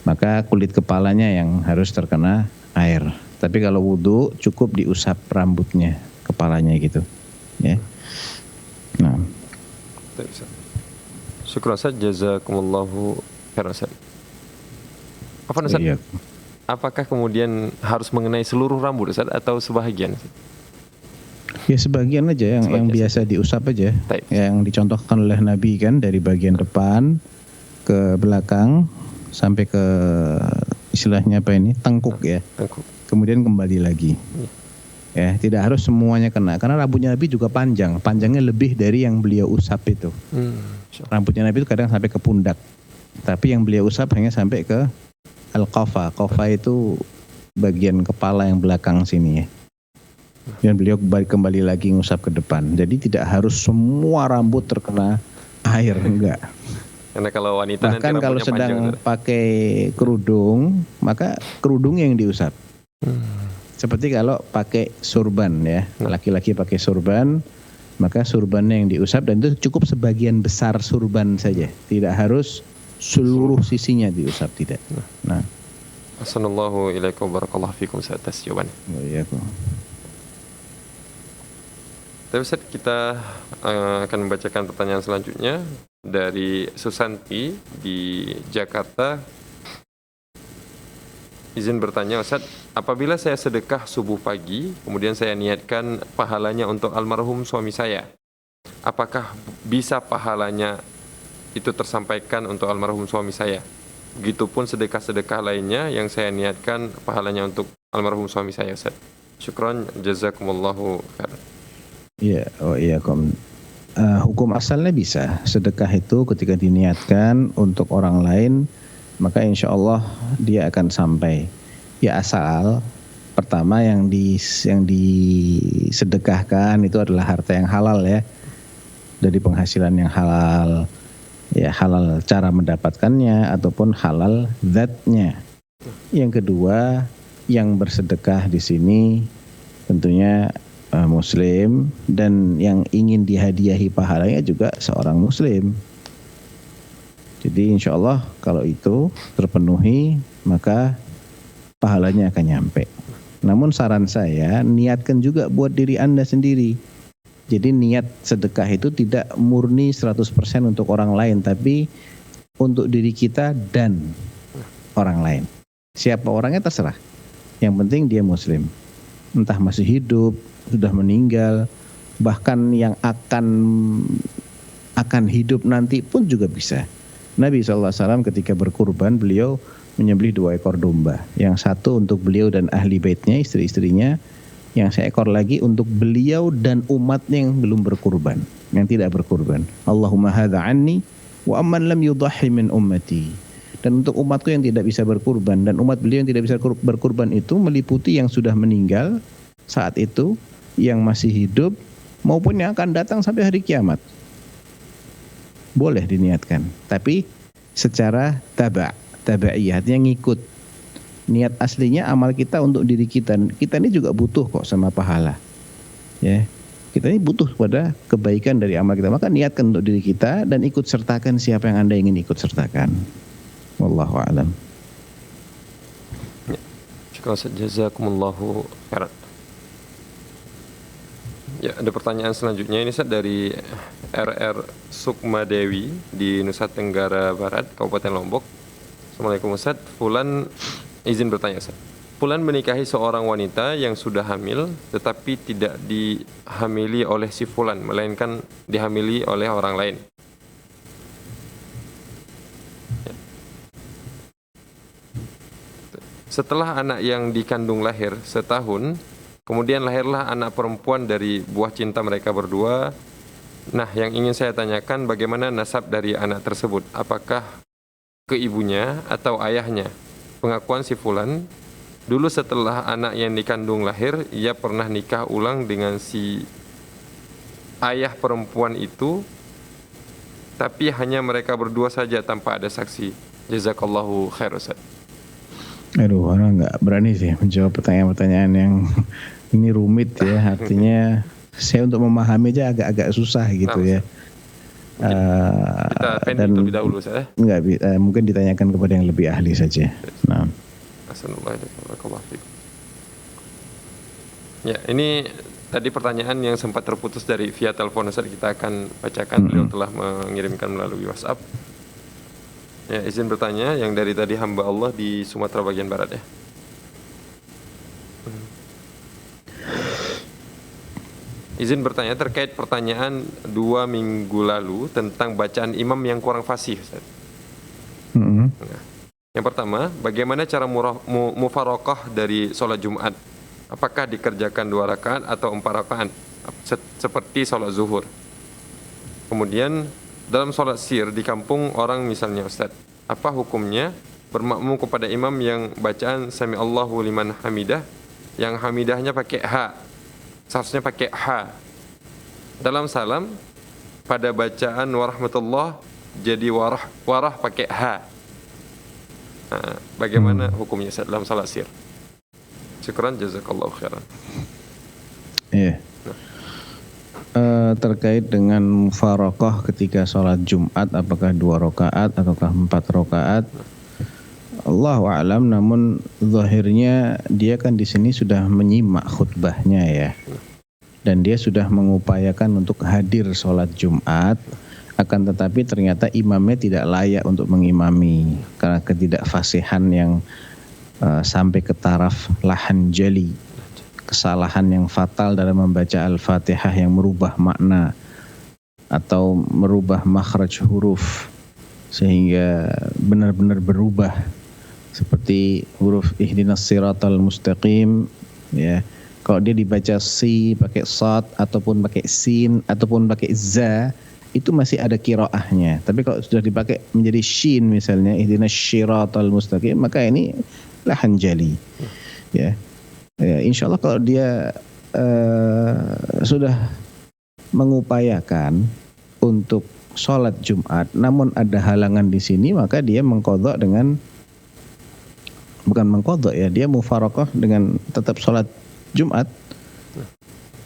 [SPEAKER 3] Maka kulit kepalanya yang harus terkena air. Tapi kalau wudu cukup diusap rambutnya, kepalanya gitu ya. Nah.
[SPEAKER 2] Syukur Ustaz, jazakumullahu khairan Ustaz. Apa Ustaz?
[SPEAKER 3] Iya.
[SPEAKER 2] Apakah kemudian harus mengenai seluruh rambut Ustaz atau sebahagian?
[SPEAKER 3] Ya sebagian aja yang biasa diusap aja.
[SPEAKER 2] Baik.
[SPEAKER 3] Yang dicontohkan oleh Nabi kan dari bagian depan ke belakang sampai ke istilahnya apa ini? Tengkuk ya.
[SPEAKER 2] Tengkuk.
[SPEAKER 3] Kemudian kembali lagi. Ya, tidak harus semuanya kena karena rambutnya Nabi juga panjang. Panjangnya lebih dari yang beliau usap itu. Rambutnya Nabi itu kadang sampai ke pundak. Tapi yang beliau usap hanya sampai ke al-qafa. Qafa itu bagian kepala yang belakang sini ya. Dan beliau kembali lagi ngusap ke depan. Jadi tidak harus semua rambut terkena air, enggak.
[SPEAKER 2] Karena kalau wanita
[SPEAKER 3] bahkan
[SPEAKER 2] nanti
[SPEAKER 3] kalau sedang
[SPEAKER 2] panjang,
[SPEAKER 3] pakai kerudung, maka kerudung yang diusap. Seperti kalau pakai surban ya. Laki-laki pakai surban, maka surbannya yang diusap dan itu cukup sebagian besar surban saja. Tidak harus seluruh sisinya diusap, tidak. Nah,
[SPEAKER 2] Assalamualaikum warahmatullahi wabarakatuh atas jawabannya.
[SPEAKER 3] iya kok.
[SPEAKER 2] Tapi Ustaz, kita akan membacakan pertanyaan selanjutnya dari Susanti di Jakarta. Izin bertanya Ustaz, apabila saya sedekah subuh pagi, kemudian saya niatkan pahalanya untuk almarhum suami saya, apakah bisa pahalanya itu tersampaikan untuk almarhum suami saya? Begitupun sedekah-sedekah lainnya yang saya niatkan pahalanya untuk almarhum suami saya Ustaz. Syukran, jazakumullahu khairan.
[SPEAKER 3] Iya, oh iya kom. hukum asalnya bisa. Sedekah itu ketika diniatkan untuk orang lain, maka insya Allah dia akan sampai. Ya asal pertama yang disedekahkan itu adalah harta yang halal ya, dari penghasilan yang halal, ya halal cara mendapatkannya ataupun halal zatnya. Yang kedua, yang bersedekah di sini tentunya Muslim, dan yang ingin dihadiahi pahalanya juga seorang Muslim. Jadi insya Allah kalau itu terpenuhi maka pahalanya akan nyampe. Namun saran saya, niatkan juga buat diri Anda sendiri. Jadi niat sedekah itu tidak murni 100% untuk orang lain, tapi untuk diri kita dan orang lain. Siapa orangnya terserah. Yang penting dia Muslim. Entah masih hidup, sudah meninggal, bahkan yang akan hidup nanti pun juga bisa. Nabi SAW ketika berkurban, beliau menyembelih 2 ekor domba. Yang satu untuk beliau dan ahli baitnya, istri-istrinya. Yang seekor lagi untuk beliau dan umatnya yang belum berkurban, yang tidak berkurban. Allahumma hadha anni wa amman lam yudhahi min ummati. Dan untuk umatku yang tidak bisa berkurban, dan umat beliau yang tidak bisa berkurban itu meliputi yang sudah meninggal saat itu, yang masih hidup, maupun yang akan datang sampai hari kiamat. Boleh diniatkan, tapi secara tabaiyah, artinya ngikut. Niat aslinya amal kita untuk diri kita. Kita ini juga butuh kok sama pahala. Ya, kita ini butuh pada kebaikan dari amal kita. Maka niatkan untuk diri kita dan ikut sertakan siapa yang Anda ingin ikut sertakan. Wallahu a'lam.
[SPEAKER 2] Syukran, jazakumullahu khairan. Ya, ada pertanyaan selanjutnya ini Ustaz dari RR Sukma Dewi di Nusa Tenggara Barat, Kabupaten Lombok. Assalamualaikum Ustaz, Fulan izin bertanya Ustaz. Fulan menikahi seorang wanita yang sudah hamil tetapi tidak dihamili oleh si Fulan, melainkan dihamili oleh orang lain. Setelah anak yang dikandung lahir setahun, kemudian lahirlah anak perempuan dari buah cinta mereka berdua. Nah, yang ingin saya tanyakan, bagaimana nasab dari anak tersebut? Apakah ke ibunya atau ayahnya? Pengakuan si Fulan, dulu setelah anak yang dikandung lahir, ia pernah nikah ulang dengan si ayah perempuan itu, tapi hanya mereka berdua saja tanpa ada saksi. Jazakallahu khair Ustaz.
[SPEAKER 3] Aduh, orang nggak berani sih menjawab pertanyaan-pertanyaan yang ini rumit ya. Artinya saya untuk memahami aja agak-agak susah gitu ya.
[SPEAKER 2] Kita pending terlebih dahulu saya.
[SPEAKER 3] Enggak, mungkin ditanyakan kepada yang lebih ahli saja. Nah.
[SPEAKER 2] Ya, ini tadi pertanyaan yang sempat terputus dari via telepon Ustaz, kita akan bacakan. Beliau telah mengirimkan melalui WhatsApp. Ya, izin bertanya yang dari tadi hamba Allah di Sumatera bagian barat ya. Izin bertanya terkait pertanyaan 2 minggu lalu tentang bacaan imam yang kurang fasih Ustaz. Nah, yang pertama, bagaimana cara mufaraqah dari sholat Jumat? Apakah dikerjakan 2 rakaat atau 4 rakaat seperti sholat zuhur? Kemudian dalam sholat sir di kampung orang misalnya Ustaz, apa hukumnya bermakmum kepada imam yang bacaan Sami Allahu liman hamidah, yang hamidahnya pakai ha, seharusnya pakai ha. Dalam salam pada bacaan warahmatullah jadi warah pakai ha. Nah, bagaimana hukumnya Ustaz dalam sholat sir? Syukran, jazakallahu khairan.
[SPEAKER 3] Iya. Terkait dengan mufaraqah ketika sholat Jumat, apakah 2 rakaat ataukah 4 rakaat? Allahu a'lam, namun zahirnya dia kan di sini sudah menyimak khutbahnya ya. Dan dia sudah mengupayakan untuk hadir sholat Jumat, akan tetapi ternyata imamnya tidak layak untuk mengimami karena ketidakfasihan yang sampai ke taraf lahan jali, kesalahan yang fatal dalam membaca Al-Fatihah yang merubah makna atau merubah makhraj huruf sehingga benar-benar berubah, seperti huruf ihdinas siratal mustaqim ya, Kalau dia dibaca si pakai sad ataupun pakai sin ataupun pakai za, itu masih ada qiraahnya. Tapi kalau sudah dipakai menjadi shin misalnya, ihdinas syiratal mustaqim, maka ini lahan jali. Ya. Ya, insyaallah kalau dia sudah mengupayakan untuk sholat Jumat, namun ada halangan di sini, maka dia mengqadha dengan, bukan mengqadha ya, dia mufaraqah dengan tetap sholat Jumat,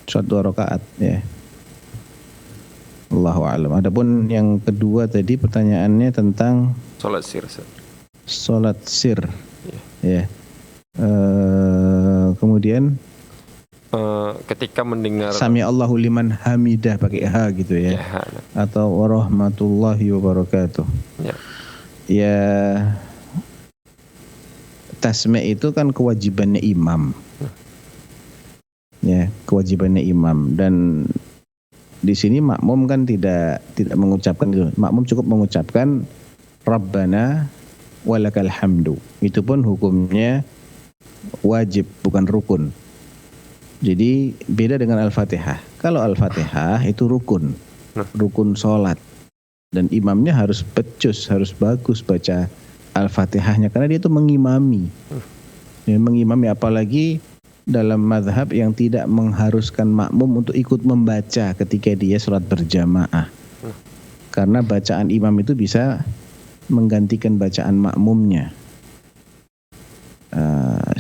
[SPEAKER 3] sholat 2 rakaat ya. Allahu a'lam. Adapun yang kedua tadi pertanyaannya tentang
[SPEAKER 2] Sholat sir.
[SPEAKER 3] sholat sir ya. Kemudian
[SPEAKER 2] Ketika mendengar
[SPEAKER 3] Sami Allahu liman hamidah pakai H gitu ya.
[SPEAKER 2] ya,
[SPEAKER 3] Atau warahmatullahi wabarakatuh.
[SPEAKER 2] ya.
[SPEAKER 3] Ya, tasmi' itu kan kewajibannya imam. Ya, kewajibannya imam, dan di sini makmum kan tidak mengucapkan itu. Makmum cukup mengucapkan Rabbana walakal hamdu. Itu pun hukumnya wajib, bukan rukun. Jadi beda dengan Al-Fatihah. Kalau Al-Fatihah itu rukun sholat, dan imamnya harus becus, harus bagus baca Al-Fatihahnya, karena dia itu mengimami. Ya, mengimami, apalagi dalam mazhab yang tidak mengharuskan makmum untuk ikut membaca ketika dia sholat berjamaah. Karena bacaan imam itu bisa menggantikan bacaan makmumnya.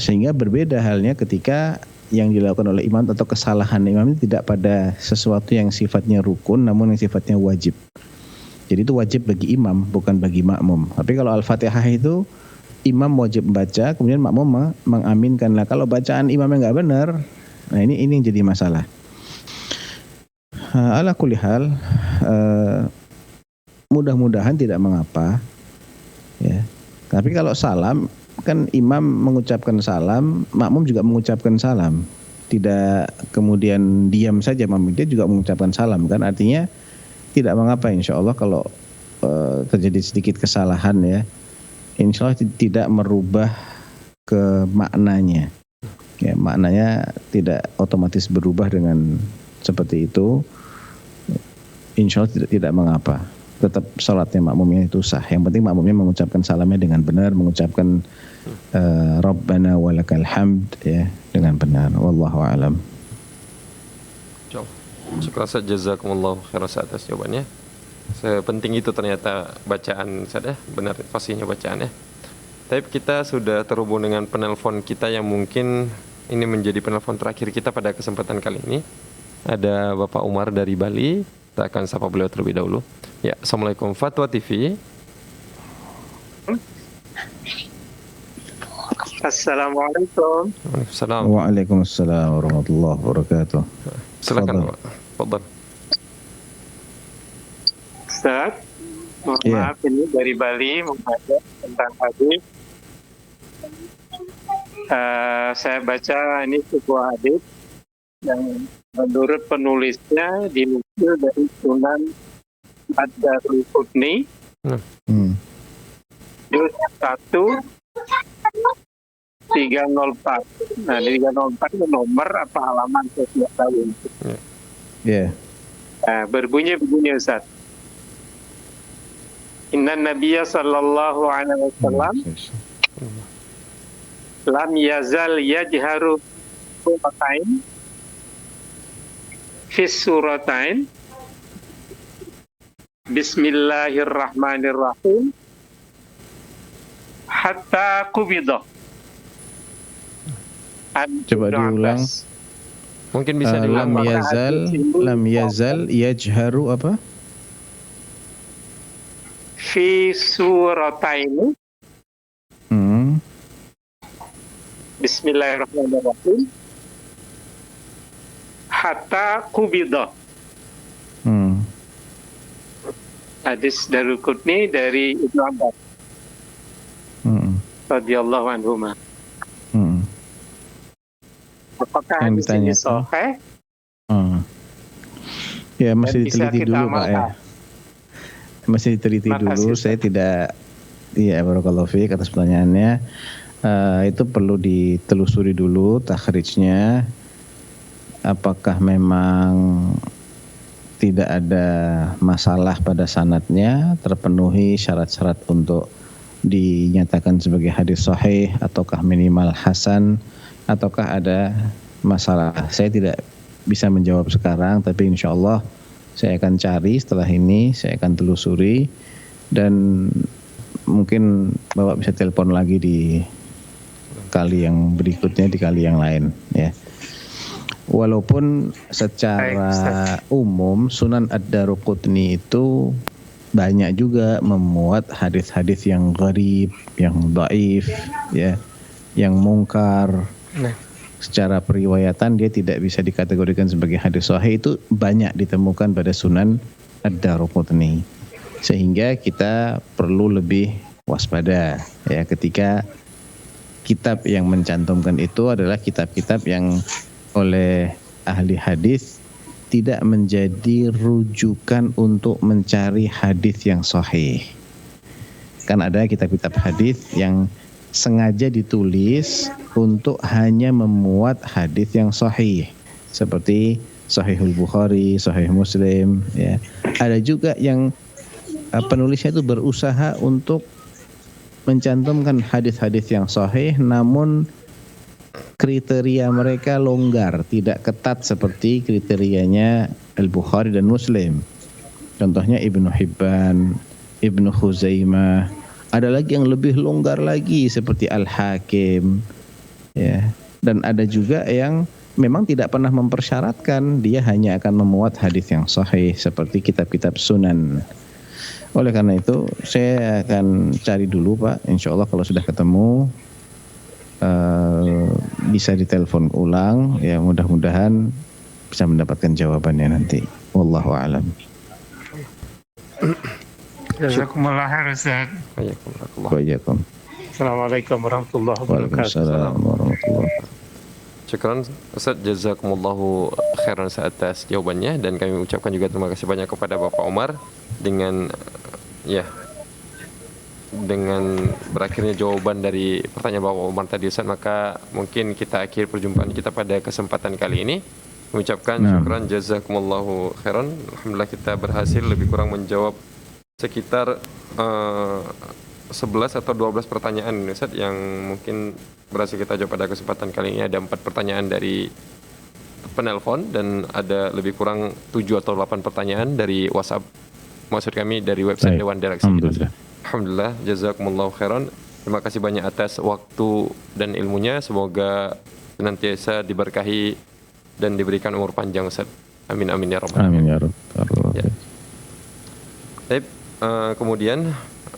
[SPEAKER 3] Sehingga berbeda halnya ketika yang dilakukan oleh imam atau kesalahan imam itu tidak pada sesuatu yang sifatnya rukun, namun yang sifatnya wajib. Jadi itu wajib bagi imam, bukan bagi makmum. Tapi kalau Al-Fatihah itu imam wajib membaca, kemudian makmum mengaminkan. Nah, kalau bacaan imamnya nggak benar, nah ini yang jadi masalah. Ala kulli hal, mudah-mudahan tidak mengapa. Ya. Tapi kalau salam, kan imam mengucapkan salam, makmum juga mengucapkan salam. Tidak kemudian diam saja, dia juga mengucapkan salam, kan artinya tidak mengapa insya Allah kalau terjadi sedikit kesalahan ya. Insya Allah tidak merubah ke maknanya. Ya, maknanya tidak otomatis berubah dengan seperti itu. Insya Allah tidak mengapa. Tetap salatnya makmumnya itu sah. Yang penting makmumnya mengucapkan salamnya dengan benar, mengucapkan Rabbana walakal hamd ya dengan benar. Wallahu a'lam.
[SPEAKER 2] Syukur jazakumullah khairan atas jawabannya. Sepenting itu ternyata bacaan saya, benar fasihnya bacaannya. Tapi kita sudah terhubung dengan penelpon kita yang mungkin ini menjadi penelpon terakhir kita pada kesempatan kali ini. Ada Bapak Umar dari Bali. Kita akan sapa beliau terlebih dahulu. Ya, Assalamualaikum Fatwa TV.
[SPEAKER 7] Assalamualaikum.
[SPEAKER 2] Waalaikumsalam.
[SPEAKER 3] Waalaikumsalam warahmatullahi wabarakatuh.
[SPEAKER 2] Silakan Pak. Fadhal.
[SPEAKER 7] Ustaz, mohon
[SPEAKER 3] Iya.
[SPEAKER 7] maaf ini dari Bali menghadap tentang hadis. Saya baca ini sebuah hadis yang menurut penulisnya dinukil dari Sunan Ad-Darqutni, juz 1 304. Nah, 304 itu nomor apa halaman saya tidak tahu.
[SPEAKER 3] Ya.
[SPEAKER 7] Nah, berbunyi begini Ustaz. Inna Nabiya sallallahu alaihi wasallam lam yazal yajharu suratain fis suratain Bismillahirrahmanirrahim hatta qubida.
[SPEAKER 3] Coba diulang.
[SPEAKER 2] Mungkin bisa diulang Pak.
[SPEAKER 3] Lam yazal yajharu apa?
[SPEAKER 7] Fi surataini Bismillahirrahmanirrahim hatta qubida. Hadis Darqutni dari Ibnu Abbas radhiyallahu anhuma. Apakah
[SPEAKER 3] Yang
[SPEAKER 7] hadis ini
[SPEAKER 3] ditanya
[SPEAKER 7] sahih?
[SPEAKER 3] Ya, masih
[SPEAKER 7] bisa
[SPEAKER 3] diteliti
[SPEAKER 7] kita
[SPEAKER 3] dulu Pak ya.
[SPEAKER 7] amalkan?
[SPEAKER 3] Masih diteliti
[SPEAKER 7] Makasih,
[SPEAKER 3] dulu.
[SPEAKER 7] Ustaz.
[SPEAKER 3] Saya tidak, ya barakallahu fiik atas pertanyaannya. Itu perlu ditelusuri dulu takhrijnya. apakah memang tidak ada masalah pada sanadnya, terpenuhi syarat-syarat untuk dinyatakan sebagai hadis sahih, ataukah minimal hasan, ataukah ada masalah. Saya tidak bisa menjawab sekarang, tapi insya Allah saya akan cari setelah ini, saya akan telusuri, dan mungkin Bapak bisa telepon lagi di kali yang berikutnya, di kali yang lain ya. Walaupun secara umum Sunan Ad-Daruqutni itu banyak juga memuat hadis-hadis yang gharib, yang dhaif ya, yang mungkar. Secara periwayatan dia tidak bisa dikategorikan sebagai hadis sahih, itu banyak ditemukan pada Sunan Ad-Daruqutni. Sehingga kita perlu lebih waspada ya ketika kitab yang mencantumkan itu adalah kitab-kitab yang oleh ahli hadis tidak menjadi rujukan untuk mencari hadis yang sahih. Kan ada kitab-kitab hadis yang sengaja ditulis untuk hanya memuat hadis yang sahih, seperti Sahihul Bukhari, Sahih Muslim ya. Ada juga yang penulisnya itu berusaha untuk mencantumkan hadis-hadis yang sahih, namun kriteria mereka longgar, tidak ketat seperti kriterianya Al-Bukhari dan Muslim. Contohnya Ibnu Hibban, Ibnu Khuzaimah. Ada lagi yang lebih longgar lagi seperti Al-Hakim ya. Dan ada juga yang memang tidak pernah mempersyaratkan, dia hanya akan memuat hadis yang sahih seperti kitab-kitab sunan. Oleh karena itu saya akan cari dulu Pak, insya Allah kalau sudah ketemu bisa ditelepon ulang ya, mudah-mudahan bisa mendapatkan jawabannya nanti. Wallahu a'lam.
[SPEAKER 8] Jazakumullah khair Ustaz.
[SPEAKER 3] Waalaikumsalam.
[SPEAKER 8] Assalamualaikum warahmatullahi wabarakatuh.
[SPEAKER 3] Waalaikumsalam warahmatullahi wabarakatuh.
[SPEAKER 2] Syukran Ustaz, jazakumullahu khairan atas jawabannya, dan kami ucapkan juga terima kasih banyak kepada Bapak Umar dengan dengan berakhirnya jawaban dari pertanyaan Bapak Umar tadi Ustaz, maka mungkin kita akhir perjumpaan kita pada kesempatan kali ini. Mengucapkan syukran jazakumullahu khairan. Alhamdulillah kita berhasil lebih kurang menjawab sekitar 11 atau 12 pertanyaan Ustaz yang mungkin berhasil kita jawab pada kesempatan kali ini. Ada 4 pertanyaan dari penelpon dan ada lebih kurang 7 atau 8 pertanyaan dari WhatsApp. Maksud kami dari website Dewan Redaksi kita. Alhamdulillah, jazakumullahu khairan. Terima kasih banyak atas waktu dan ilmunya. Semoga senantiasa diberkahi dan diberikan umur panjang Ustaz. Amin amin ya rabbal alamin.
[SPEAKER 3] Amin ya rabbal alamin.
[SPEAKER 2] Baik, kemudian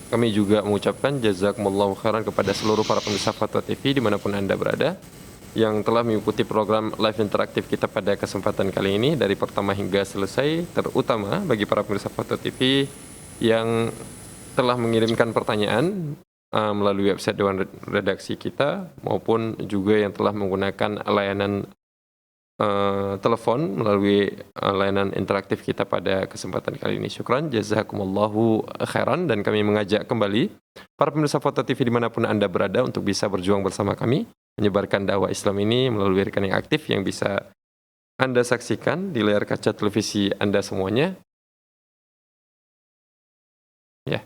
[SPEAKER 2] kami juga mengucapkan jazakumullahu khairan kepada seluruh para pemirsa Fatwa TV dimanapun Anda berada yang telah mengikuti program live interaktif kita pada kesempatan kali ini dari pertama hingga selesai, terutama bagi para pemirsa Fatwa TV yang telah mengirimkan pertanyaan melalui website Dewan Redaksi kita maupun juga yang telah menggunakan layanan telepon melalui layanan interaktif kita pada kesempatan kali ini. Syukran, jazakumullahu khairan, dan kami mengajak kembali para pemirsa Fatwa TV dimanapun Anda berada untuk bisa berjuang bersama kami menyebarkan dakwah Islam ini melalui rekening aktif yang bisa Anda saksikan di layar kaca televisi Anda semuanya. Ya.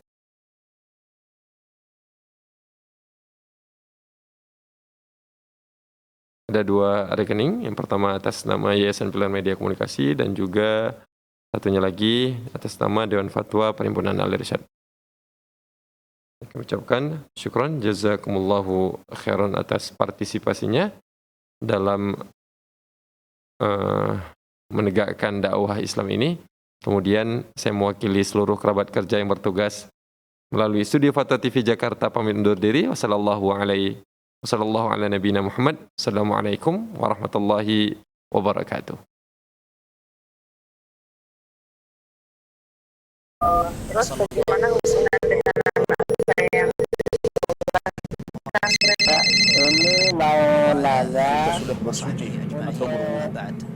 [SPEAKER 2] Ada 2 rekening, yang pertama atas nama Yayasan Pilihan Media Komunikasi dan juga satunya lagi atas nama Dewan Fatwa Perhimpunan Al-Irsyad. Kami ucapkan syukran, jazakumullahu khairan atas partisipasinya dalam menegakkan dakwah Islam ini. Kemudian saya mewakili seluruh kerabat kerja yang bertugas melalui studio Fatwa TV Jakarta pamit undur diri. Wassallallahu ala nabiyina Muhammad. Assalamualaikum warahmatullahi wabarakatuh.
[SPEAKER 1] Terus bagaimana hubungan dengan anak saya yang
[SPEAKER 7] Ini mau nanya sudah bersuci atau berwudu.